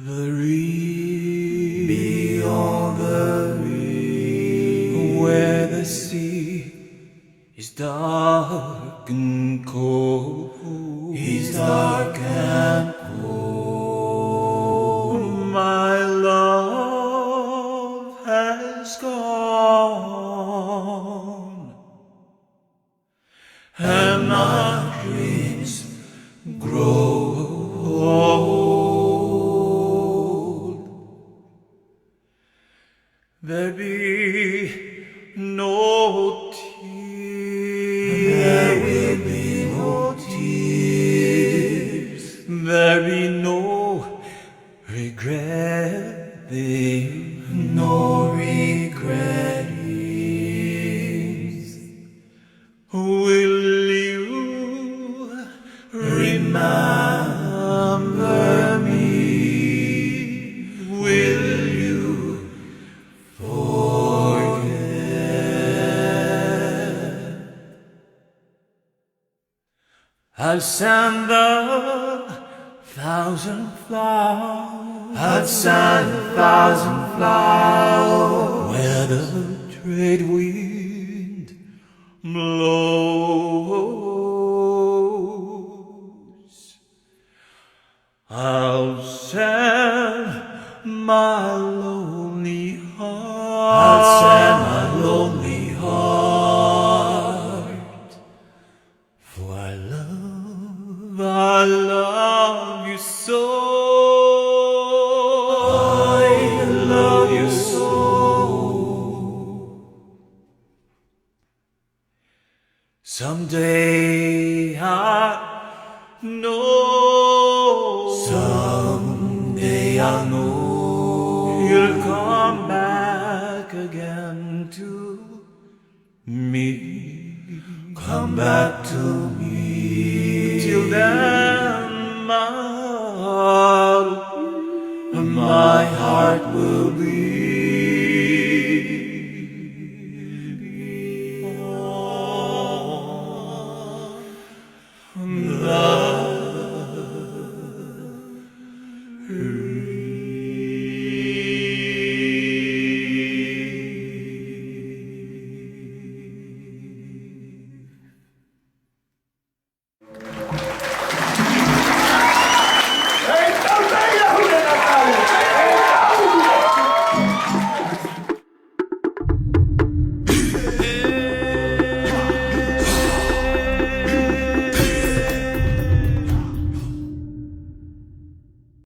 the reef, beyond the reef, where the sea is dark and cold, is dark and cold. My love has gone, and my dreams grow old. There be no tears, There will be no tears, there be no regretting, no regrettings. Will you remember me? Will you forget? I'll send 1,000 flowers, I'd send 1,000 flowers where the trade wind blows. I'll send my lonely heart, I'd send my lonely heart, for I love you so. I love you so. Someday I know, Someday I know you'll come back again to me. come back to me. Till then, my heart will be the